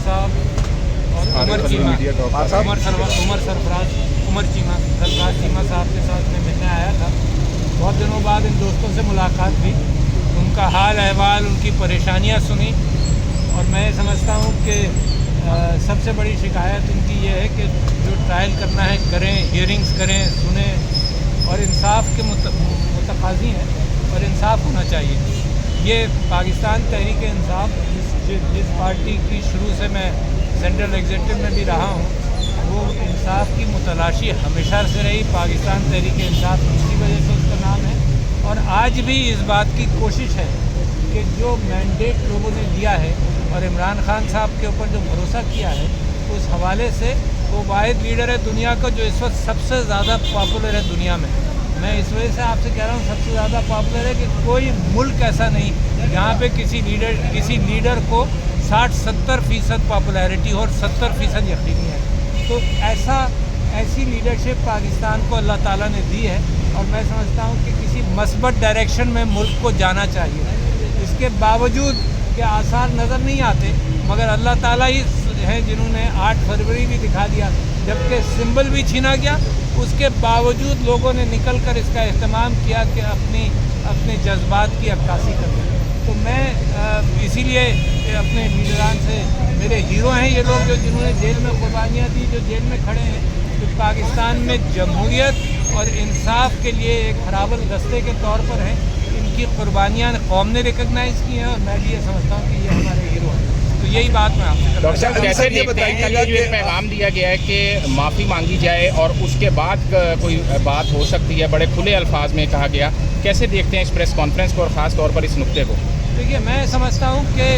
साहब और उमर चीमा साहब के साथ मैं मिलने आया था। बहुत दिनों बाद इन दोस्तों से मुलाकात हुई, उनका हाल अहवाल, उनकी परेशानियां सुनी और मैं समझता हूँ कि सबसे बड़ी शिकायत उनकी ये है कि जो ट्रायल करना है करें, हियरिंग्स करें, सुने और इंसाफ के मुतकाज़ी हैं और इंसाफ होना चाहिए। ये पाकिस्तान तहरीक इंसाफ जिस पार्टी की शुरू से मैं सेंट्रल एग्जीक्यूटिव में भी रहा हूँ, वो इंसाफ की मुतलाशी हमेशा से रही। पाकिस्तान तहरीक इंसाफ इसी वजह से उसका नाम है और आज भी इस बात की कोशिश है कि जो मैंडेट लोगों ने दिया है और इमरान खान साहब के ऊपर जो भरोसा किया है, उस हवाले से वो वाहिद लीडर है दुनिया का जो इस वक्त सबसे ज़्यादा पॉपुलर है दुनिया में। मैं इस वजह से आपसे कह रहा हूँ सबसे ज़्यादा पॉपुलर है कि कोई मुल्क ऐसा नहीं जहाँ पे किसी लीडर को 60-70% पॉपुलैरिटी और 70% यकीनी है। तो ऐसी लीडरशिप पाकिस्तान को अल्लाह ताला ने दी है और मैं समझता हूँ कि किसी मस्बत डायरेक्शन में मुल्क को जाना चाहिए। इसके बावजूद के आसार नज़र नहीं आते, मगर अल्लाह ताला ही हैं जिन्होंने 8 फरवरी भी दिखा दिया, जबकि सिंबल भी छीना गया। उसके बावजूद लोगों ने निकल कर इसका अहतमाम किया कि अपने जज्बात की अक्कासी करें। तो मैं इसीलिए अपने लीडरान से, मेरे हीरो हैं ये लोग जो जिन्होंने जेल में कुर्बानियाँ दी, जो जेल में खड़े हैं, जो पाकिस्तान में जमहूरियत और इंसाफ के लिए एक हराबल दस्ते के तौर पर हैं। इनकी कुर्बानियाँ कौम ने रिकगनाइज़ की हैं और मैं भी ये समझता हूँ कि ये हमारे हीरो हैं। तो यही बात मैं आपसे डॉक्टर साहब कैसे देखते हैं कल जो एक पैगाम दिया गया है कि माफ़ी मांगी जाए और उसके बाद कोई बात हो सकती है, बड़े खुले अल्फाज में कहा गया, कैसे देखते हैं इस प्रेस कॉन्फ्रेंस को और ख़ास तौर पर इस नुक्ते को? देखिए, मैं समझता हूँ कि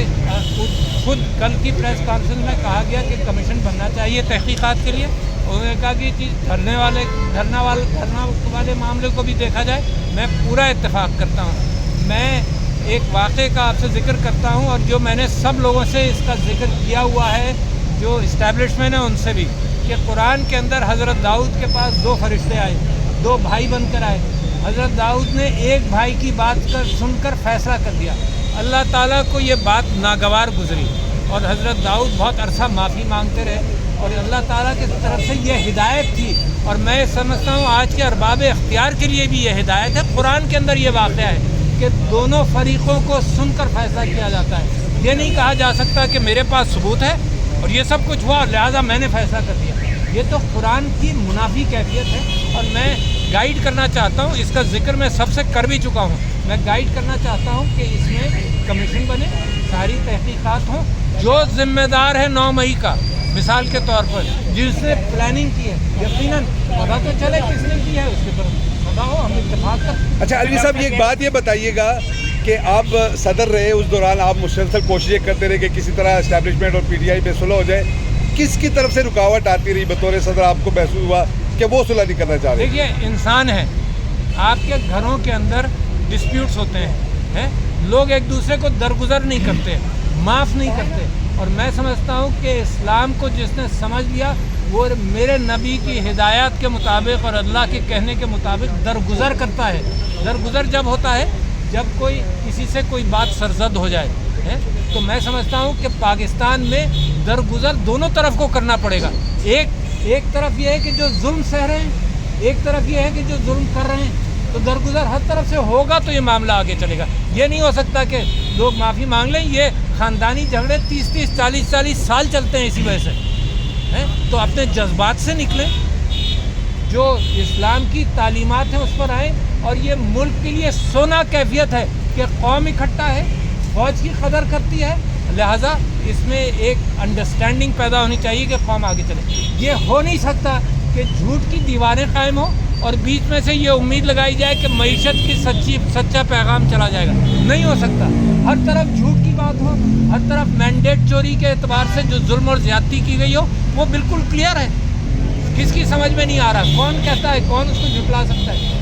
खुद कल की प्रेस कॉन्फ्रेंस में कहा गया कि कमीशन बनना चाहिए तहकीकात के लिए। उन्होंने कहा कि धरना वाले मामले को भी देखा जाए। मैं पूरा इत्तेफाक करता हूँ। मैं एक वाक़े का आपसे ज़िक्र करता हूँ और जो मैंने सब लोगों से इसका ज़िक्र किया हुआ है, जो इस्टेब्लिशमेंट है उनसे भी, कि कुरान के अंदर हज़रत दाऊद के पास 2 फरिश्ते आए, 2 भाई बनकर आए। हज़रत दाऊद ने एक भाई की बात सुनकर फ़ैसला कर दिया। अल्लाह ताला को ये बात नागवार गुजरी और हज़रत दाऊद बहुत अरसा माफ़ी मांगते रहे और अल्लाह ताला की तरफ से ये हिदायत थी। और मैं समझता हूँ आज के अरबाब इख्तियार के लिए भी ये हिदायत है। कुरान के अंदर ये वाक़या है कि दोनों फरीक़ों को सुनकर फ़ैसला किया जाता है। ये नहीं कहा जा सकता कि मेरे पास सबूत है और ये सब कुछ हुआ लिहाजा मैंने फ़ैसला कर दिया। ये तो कुरान की मुनाफी कैफियत है और मैं गाइड करना चाहता हूँ। इसका जिक्र मैं सबसे कर भी चुका हूँ। मैं गाइड करना चाहता हूँ कि इसमें कमीशन बने, सारी तहकीकात हों। जो ज़िम्मेदार है 9 मई का, मिसाल के तौर पर जिसने प्लानिंग की है, यकीनन पता तो चले किसने की है, उसके पर पता हो, हम इत्तेफाक कर। अच्छा अलवी साहब, ये एक बात ये बताइएगा कि आप सदर रहे, उस दौरान आप मुसलसल कोशिशें करते रहे कि किसी तरह एस्टैब्लिशमेंट और PTI पे सुलह हो जाए। किसकी तरफ से रुकावट आती रही बतौर सदर? आपको महसूस हुआ कि वो सुलह नहीं करना चाह रहे? देखिए, इंसान है, आपके घरों के अंदर डिस्प्यूट्स होते हैं, लोग एक दूसरे को दरगुजर नहीं करते, माफ़ नहीं करते। और मैं समझता हूँ कि इस्लाम को जिसने समझ लिया वो मेरे नबी की हिदायत के मुताबिक और अल्लाह के कहने के मुताबिक दरगुजर करता है। दरगुजर जब होता है जब कोई किसी से कोई बात सरजद हो जाए है, तो मैं समझता हूँ कि पाकिस्तान में दरगुजर दोनों तरफ को करना पड़ेगा। एक तरफ ये है कि जो जुल्म सह रहे हैं, एक तरफ ये है कि जो जुल्म कर रहे हैं। तो दरगुजर हर तरफ से होगा तो ये मामला आगे चलेगा। ये नहीं हो सकता कि लोग माफ़ी मांग लें। ये ख़ानदानी झगड़े 30-30, 40-40 साल चलते हैं इसी वजह से हैं। तो अपने जज्बात से निकलें, जो इस्लाम की तालीमात हैं उस पर आएँ। और ये मुल्क के लिए सोना कैफियत है कि कौम इकट्ठा है, फ़ौज की कदर करती है, लिहाजा इसमें एक अंडरस्टैंडिंग पैदा होनी चाहिए कि कौम आगे चले। ये हो नहीं सकता कि झूठ की दीवारें कायम हो और बीच में से ये उम्मीद लगाई जाए कि मईशत की सच्चा पैगाम चला जाएगा। नहीं हो सकता। हर तरफ झूठ की बात हो, हर तरफ मैंडेट चोरी के एतबार से जो जुल्म और ज़्यादती की गई हो वो बिल्कुल क्लियर है। किसकी समझ में नहीं आ रहा, कौन कहता है, कौन उसको झुटला सकता है।